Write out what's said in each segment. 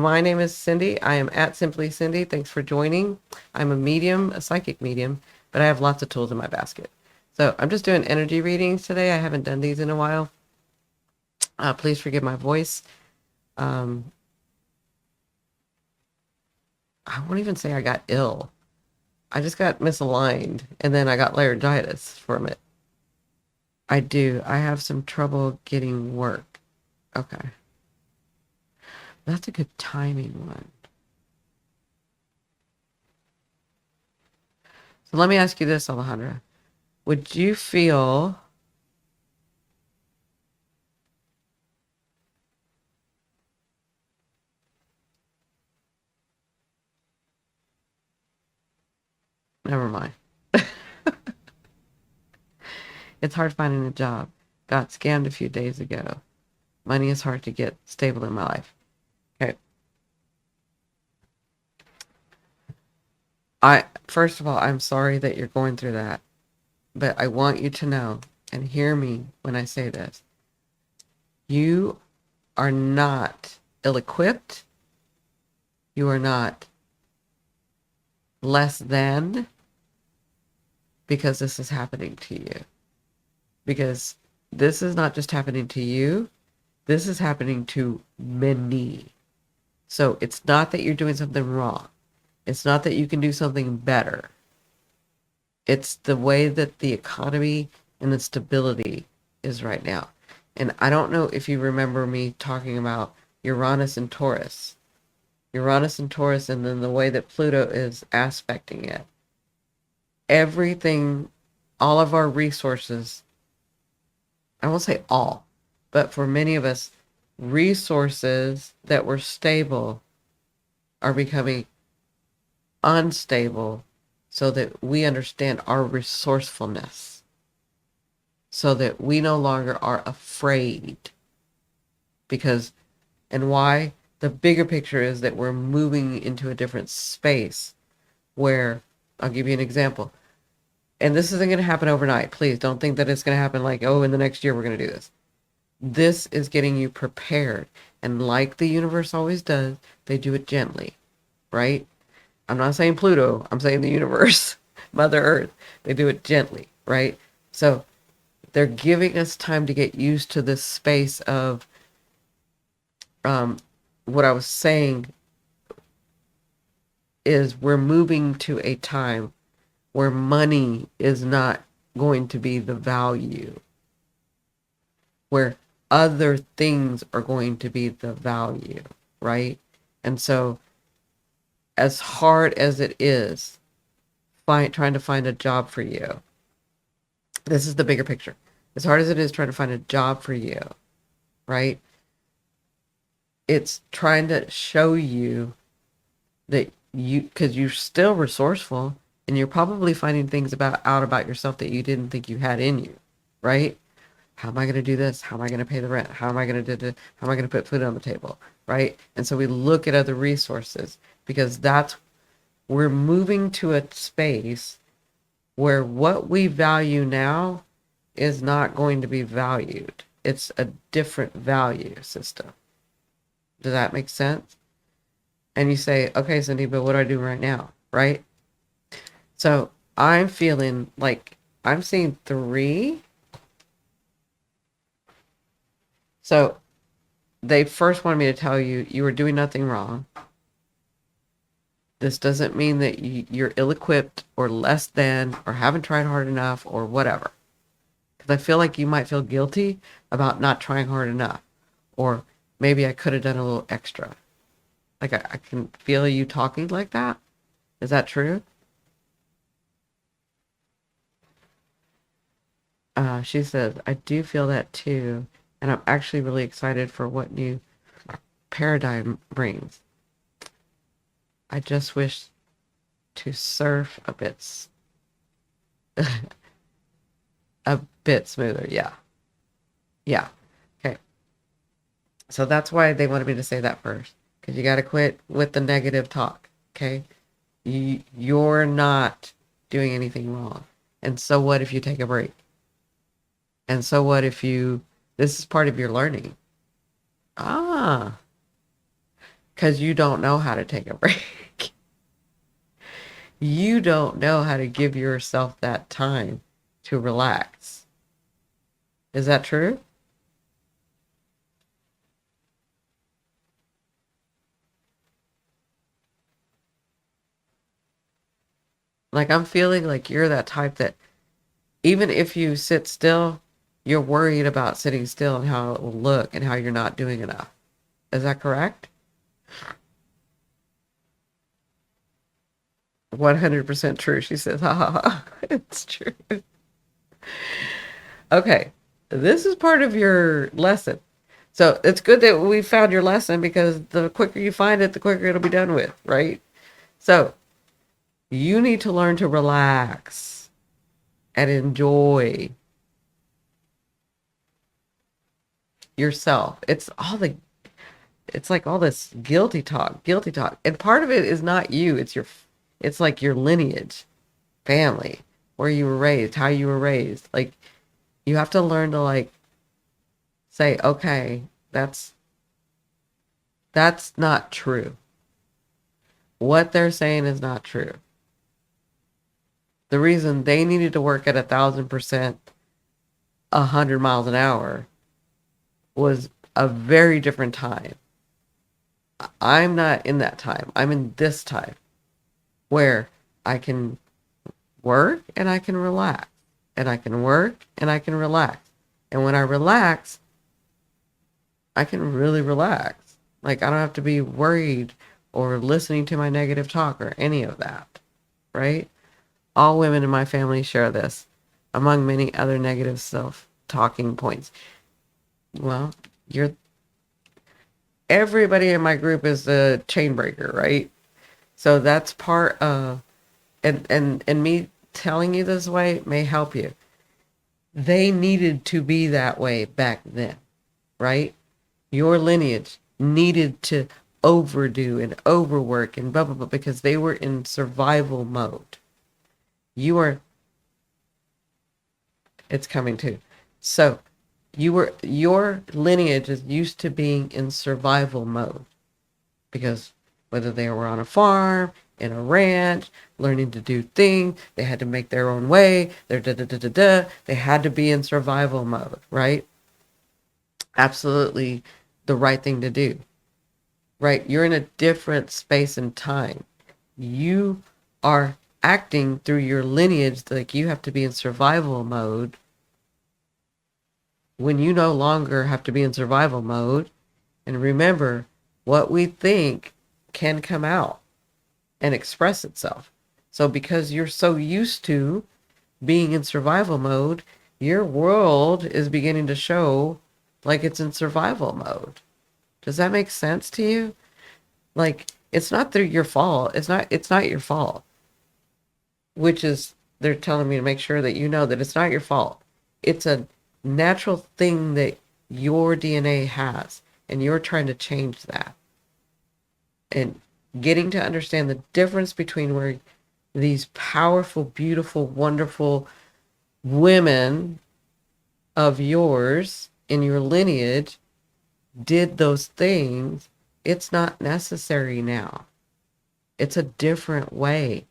My name is Cindy. I am at Simply Cindy. Thanks for joining. I'm a medium, a psychic medium, but I have lots of tools in my basket. So I'm just doing energy readings today. I haven't done these in a while. Please forgive my voice. Um, I won't even say I got ill. I just got misaligned, and then I got laryngitis from it. I do. I have some trouble getting work. Okay. That's a good timing one. So let me ask you this, Alejandra. Would you feel never mind. It's hard finding a job. Got scammed a few days ago. Money is hard to get stable in my life. Okay. First of all, I'm sorry that you're going through that, but I want you to know and hear me when I say this. You are not ill-equipped. You are not less than because this is happening to you. Because this is not just happening to you, this is happening to many. So it's not that you're doing something wrong. It's not that you can do something better. It's the way that the economy and the stability is right now. And I don't know if you remember me talking about Uranus and Taurus. Uranus and Taurus, and then the way that Pluto is aspecting it. Everything, all of our resources, I won't say all, but for many of us, resources that were stable are becoming unstable so that we understand our resourcefulness, so that we no longer are afraid. Because, and why? The bigger picture is that we're moving into a different space where, I'll give you an example. And this isn't going to happen overnight. Please don't think that it's going to happen like, oh, in the next year we're going to do this. This is getting you prepared. And like the universe always does, they do it gently, right? I'm not saying Pluto, I'm saying the universe, Mother Earth. They do it gently, right? So they're giving us time to get used to this space of what I was saying is we're moving to a time where money is not going to be the value, where other things are going to be the value, right? And so, as hard as it is trying to find a job for you, this is the bigger picture. As hard as it is trying to find a job for you, right? It's trying to show you that because you're still resourceful and you're probably finding things out about yourself that you didn't think you had in you, right? How am I going to do this? How am I going to pay the rent? How am I going to do how am I going to put food on the table, right? And so we look at other resources because we're moving to a space where what we value now is not going to be valued. It's a different value system. Does that make sense? And you say, okay, Cindy, but what do I do right now? Right? So I'm feeling like I'm seeing three. So they first wanted me to tell you you were doing nothing wrong. This doesn't mean that you're ill-equipped or less than or haven't tried hard enough or whatever. Because I feel like you might feel guilty about not trying hard enough. Or maybe I could have done a little extra. Like I can feel you talking like that. Is that true? She says, I do feel that too. And I'm actually really excited for what new paradigm brings. I just wish to surf a bit smoother. Yeah. Yeah. Okay. So that's why they wanted me to say that first. Because you got to quit with the negative talk. Okay. You're not doing anything wrong. And so what if you take a break? And so what if this is part of your learning? Ah, because you don't know how to take a break. You don't know how to give yourself that time to relax. Is that true? Like, I'm feeling like you're that type that even if you sit still, you're worried about sitting still and how it will look and how you're not doing enough. Is that correct? 100% true. She says, ha ha ha. It's true. Okay. This is part of your lesson. So it's good that we found your lesson because the quicker you find it, the quicker it'll be done with, right? So you need to learn to relax and enjoy yourself. It's like all this guilty talk, guilty talk. And part of it is not you, it's like your lineage, family, where you were raised, how you were raised. Like you have to learn to like say, okay, that's not true. What they're saying is not true. The reason they needed to work at 1,000%, 100 miles an hour was a very different time. I'm not in that time. I'm in this time where I can work and I can relax. And I can work and I can relax. And when I relax, I can really relax. Like I don't have to be worried or listening to my negative talk or any of that, right? All women in my family share this, among many other negative self-talking points. Well, you're everybody in my group is a chain breaker, right? So that's part of and me telling you this way may help you. They needed to be that way back then, right? Your lineage needed to overdo and overwork and blah blah blah because they were in survival mode. You are it's coming too. So your lineage is used to being in survival mode because whether they were on a farm, in a ranch, learning to do things, they had to make their own way, they're da da da da da, they had to be in survival mode, right? Absolutely the right thing to do, right? You're in a different space and time. You are acting through your lineage like you have to be in survival mode when you no longer have to be in survival mode. And remember, what we think can come out and express itself. So because you're so used to being in survival mode, your world is beginning to show like it's in survival mode. Does that make sense to you? Like it's not your fault. It's not your fault. Which is they're telling me to make sure that you know that it's not your fault. It's a natural thing that your DNA has and you're trying to change that. And getting to understand the difference between where these powerful, beautiful, wonderful women of yours in your lineage did those things, it's not necessary now. It's a different way.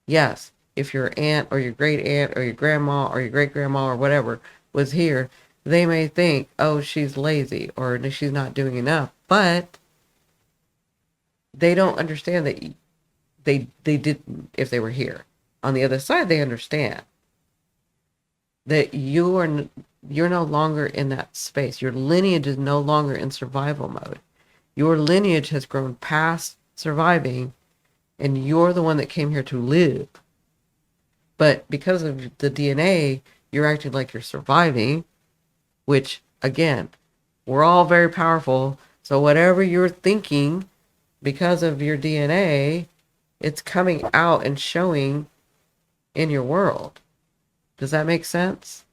Yes, if your aunt or your great aunt or your grandma or your great grandma or whatever was here, they may think, oh, she's lazy or she's not doing enough. But they don't understand that they didn't if they were here. On the other side, they understand that you're no longer in that space. Your lineage is no longer in survival mode. Your lineage has grown past surviving, and you're the one that came here to live. But because of the DNA, you're acting like you're surviving, which again, we're all very powerful. So whatever you're thinking because of your DNA, it's coming out and showing in your world. Does that make sense?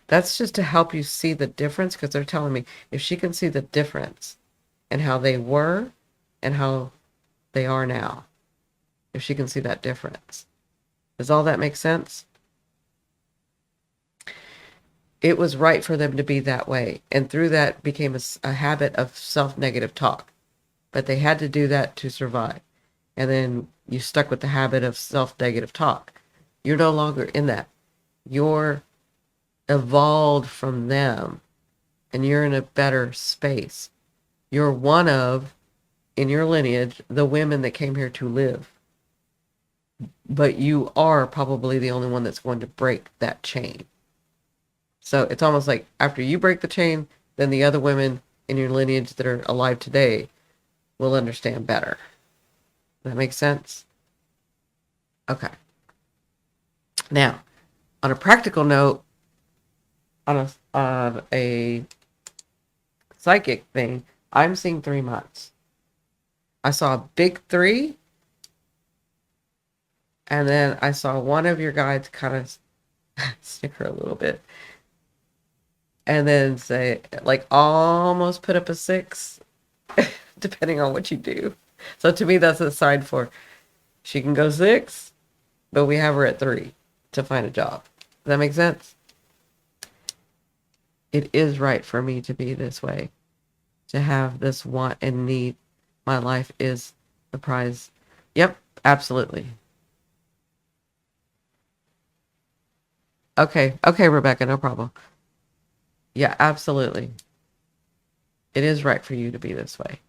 That's just to help you see the difference because they're telling me if she can see the difference and how they were and how they are now, if she can see that difference. Does all that make sense? it was right for them to be that way. And through that became a habit of self-negative talk. But they had to do that to survive. And then you stuck with the habit of self-negative talk. You're no longer in that. You're evolved from them and you're in a better space. You're one of, in your lineage, the women that came here to live. But you are probably the only one that's going to break that chain. So it's almost like after you break the chain, then the other women in your lineage that are alive today will understand better. That makes sense? Okay. Now, on a practical note, on a psychic thing, I'm seeing 3 months. I saw a big three, and then I saw one of your guides kind of snicker a little bit, and then say, like, almost put up a 6, depending on what you do. So to me, that's a sign for she can go 6, but we have her at 3 to find a job. Does that make sense? It is right for me to be this way, to have this want and need. My life is the prize. Yep, absolutely. Okay, Rebecca, no problem. Yeah, absolutely. It is right for you to be this way.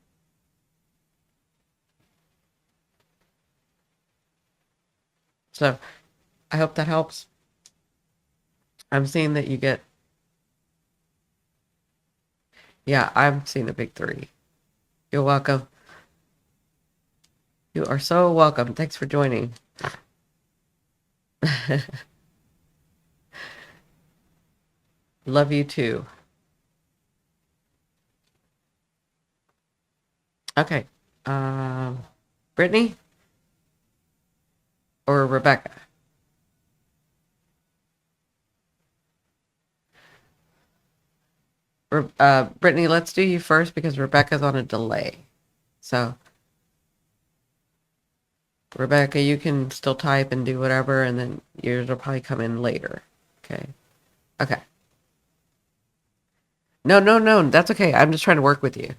So I hope that helps. I'm seeing that you get, yeah, I'm seeing a big 3. You're welcome. You are so welcome. Thanks for joining. Love you too. Okay. Um, Brittany or Rebecca? Brittany, let's do you first because Rebecca's on a delay. So, Rebecca, you can still type and do whatever, and then yours will probably come in later. Okay. Okay. No, no, no. That's okay. I'm just trying to work with you.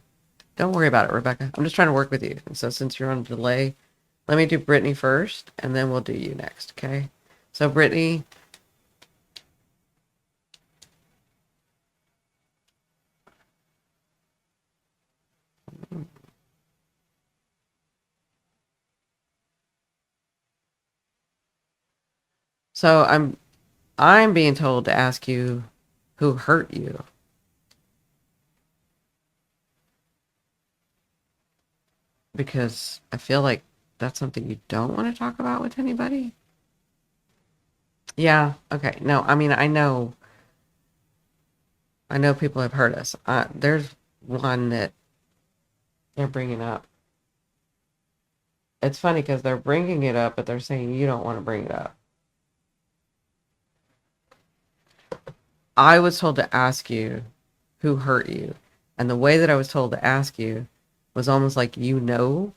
Don't worry about it, Rebecca. I'm just trying to work with you. And so, since you're on a delay, let me do Brittany first, and then we'll do you next. Okay. So, Brittany. So I'm being told to ask you who hurt you because I feel like that's something you don't want to talk about with anybody. Yeah. Okay. No, I mean, I know people have hurt us. There's one that they're bringing up. It's funny because they're bringing it up, but they're saying you don't want to bring it up. I was told to ask you who hurt you. And the way that I was told to ask you was almost like, the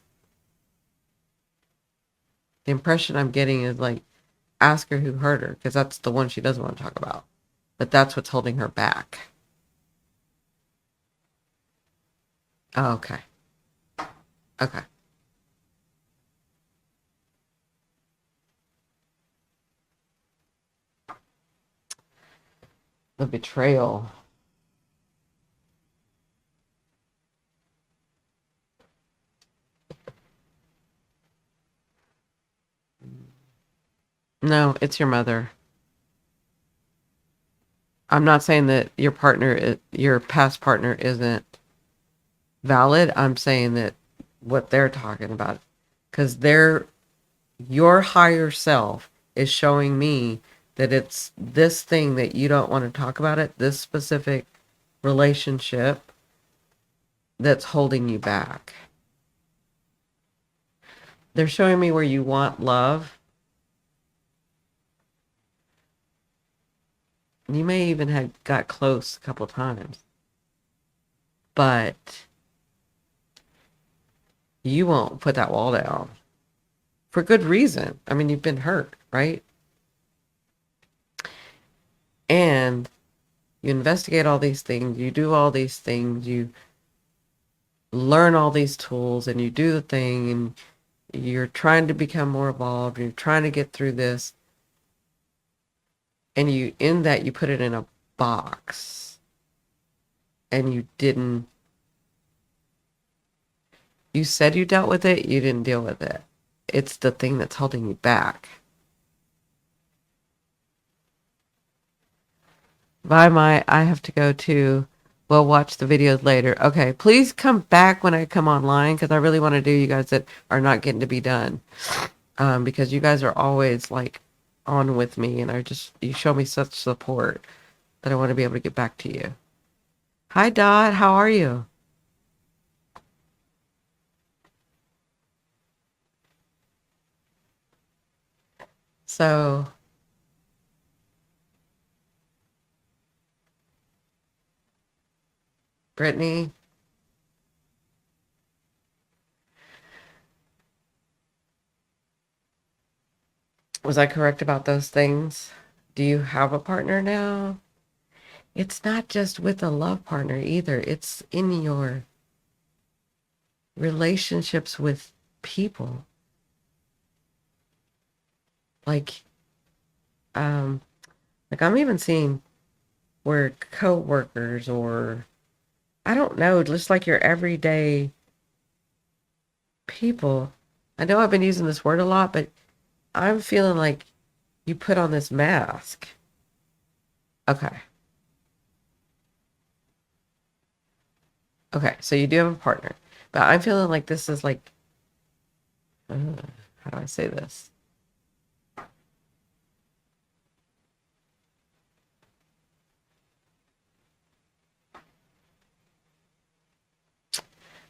impression I'm getting is like, ask her who hurt her, because that's the one she doesn't want to talk about. But that's what's holding her back. Oh, okay. Okay. The betrayal. No, it's your mother. I'm not saying that your past partner isn't valid. I'm saying that what they're talking about, because your higher self is showing me that it's this thing that you don't want to talk about it, this specific relationship that's holding you back. They're showing me where you want love. You may even have got close a couple times, but you won't put that wall down for good reason. I mean, you've been hurt, right? And You investigate all these things, you do all these things, you learn all these tools, and you do the thing, and you're trying to become more evolved, you're trying to get through this, and you in that you put it in a box, and you said you dealt with it, you didn't deal with it. It's the thing that's holding you back. Bye, I have to go to. We'll watch the videos later. Okay, please come back when I come online because I really want to do you guys that are not getting to be done. Because you guys are always like on with me, and you show me such support that I want to be able to get back to you. Hi, Dot. How are you? So, Brittany, was I correct about those things? Do you have a partner now? It's not just with a love partner either. It's in your relationships with people. Like, um, like I'm even seeing where co-workers or I don't know, just like your everyday people. I know I've been using this word a lot, but I'm feeling like you put on this mask. Okay. Okay. So you do have a partner, but I'm feeling like this is like, uh, how do I say this?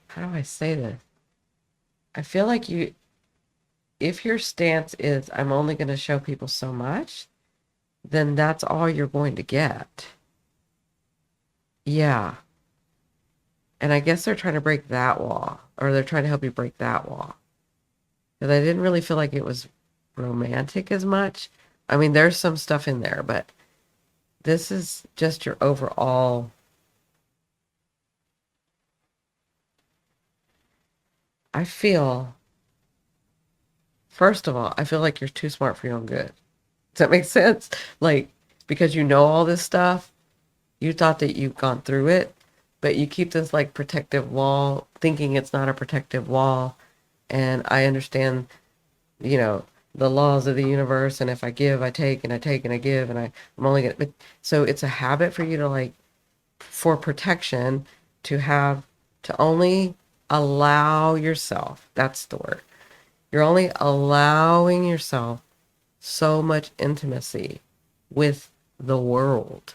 How do I say this? I feel like if your stance is, I'm only going to show people so much, then that's all you're going to get. Yeah. And I guess they're trying to break that wall, or they're trying to help you break that wall. Because I didn't really feel like it was romantic as much. I mean, there's some stuff in there, but this is just your overall. I feel, first of all, I feel like you're too smart for your own good. Does that make sense? Like, because you know all this stuff, you thought that you've gone through it, but you keep this like protective wall, thinking it's not a protective wall. And I understand, you know, the laws of the universe. And if I give, I take, and I take, and I give, and I'm only gonna. But so it's a habit for you to like, for protection, to have to only allow yourself. That's the word. You're only allowing yourself so much intimacy with the world.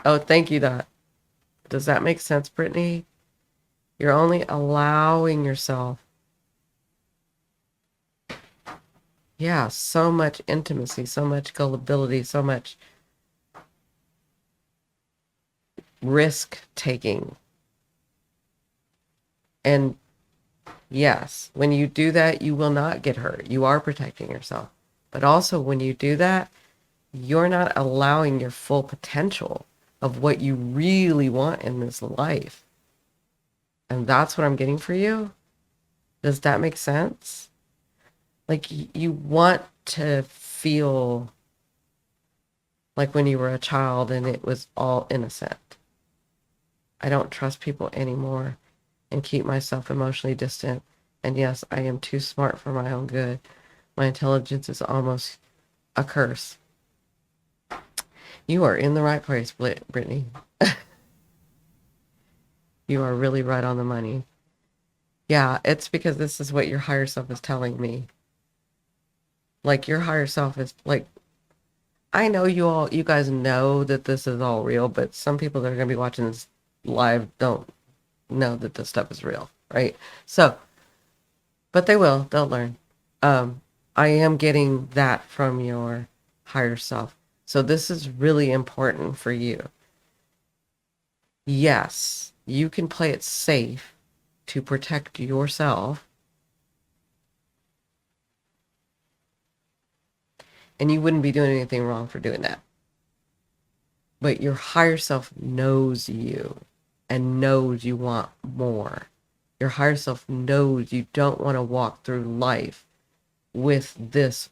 Oh, thank you, Dot. Does that make sense, Brittany? You're only allowing yourself, yeah, so much intimacy, so much gullibility, so much risk taking. And yes, when you do that, you will not get hurt. You are protecting yourself. But also, when you do that, you're not allowing your full potential of what you really want in this life. And that's what I'm getting for you. Does that make sense? Like you want to feel like when you were a child and it was all innocent. I don't trust people anymore and keep myself emotionally distant. And yes, I am too smart for my own good. My intelligence is almost a curse. You are in the right place, Brittany. You are really right on the money. Yeah, it's because this is what your higher self is telling me. Like your higher self is like, I know you guys know that this is all real, but some people that are going to be watching this live don't know that this stuff is real, right? So, but they will, they'll learn. I am getting that from your higher self. So this is really important for you. Yes, you can play it safe to protect yourself. And you wouldn't be doing anything wrong for doing that. But your higher self knows you and knows you want more. Your higher self knows you don't want to walk through life with this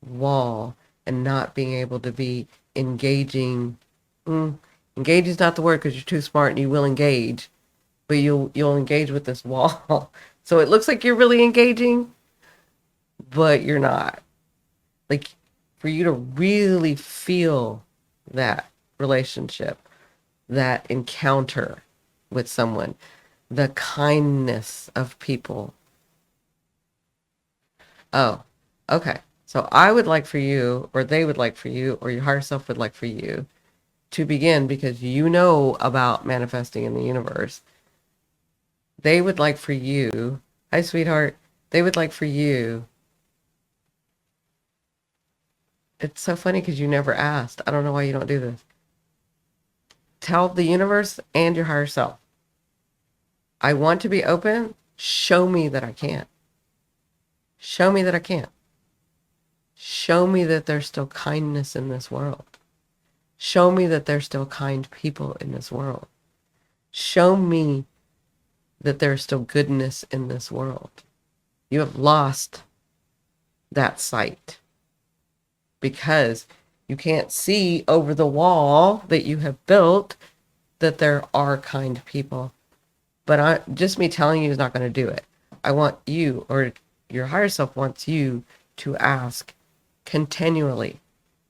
wall and not being able to be engaging. Engage is not the word because you're too smart and you will engage, but you'll engage with this wall. So it looks like you're really engaging, but you're not. Like, for you to really feel that relationship, that encounter with someone, the kindness of people. Oh, okay. So I would like for you, or they would like for you, or your higher self would like for you to begin, because you know about manifesting in the universe. They would like for you, hi, sweetheart. They would like for you. It's so funny because you never asked. I don't know why you don't do this. Tell the universe and your higher self, I want to be open. Show me that I can't. Show me that I can't. Show me that there's still kindness in this world. Show me that there's still kind people in this world. Show me that there's still goodness in this world. You have lost that sight because you can't see over the wall that you have built that there are kind people. But just me telling you is not going to do it. I want you, or your higher self wants you, to ask continually,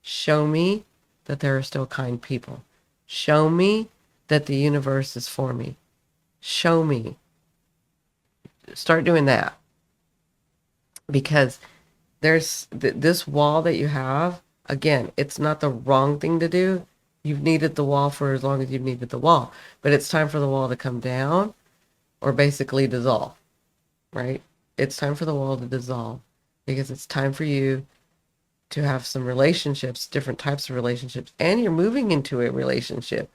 show me that there are still kind people. Show me that the universe is for me. Show me. Start doing that. Because there's this wall that you have, again, it's not the wrong thing to do. You've needed the wall for as long as you've needed the wall. But it's time for the wall to come down or basically dissolve, right? It's time for the wall to dissolve because it's time for you to have some relationships, different types of relationships, and you're moving into a relationship.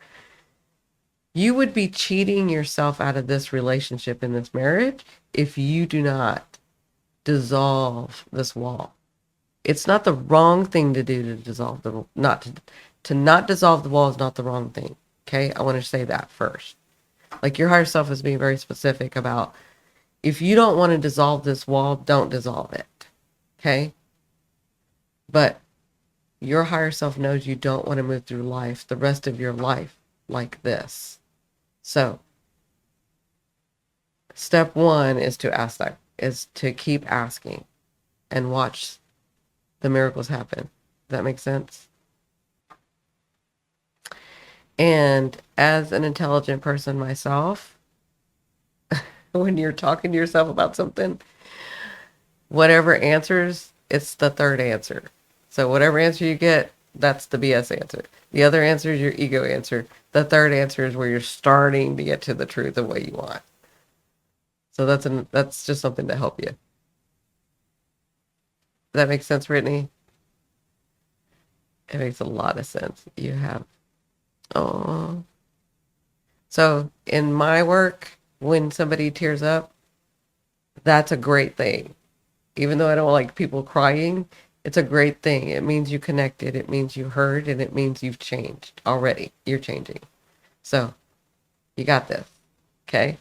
You would be cheating yourself out of this relationship in this marriage if you do not dissolve this wall. It's not the wrong thing to do to dissolve to not dissolve the wall is not the wrong thing. Okay? I want to say that first. Like, your higher self is being very specific about, if you don't want to dissolve this wall, don't dissolve it. Okay? But your higher self knows you don't want to move through life, the rest of your life, like this. So, step one is to keep asking and watch the miracles happen. Does that make sense? And as an intelligent person myself, when you're talking to yourself about something, whatever answers, it's the third answer. So whatever answer you get, that's the BS answer. The other answer is your ego answer. The third answer is where you're starting to get to the truth of what you want. So that's just something to help you. Does that make sense, Brittany? It makes a lot of sense. You have, oh. So in my work, when somebody tears up, that's a great thing. Even though I don't like people crying, it's a great thing. It means you connected. It means you heard, and it means you've changed already. You're changing. So you got this. Okay?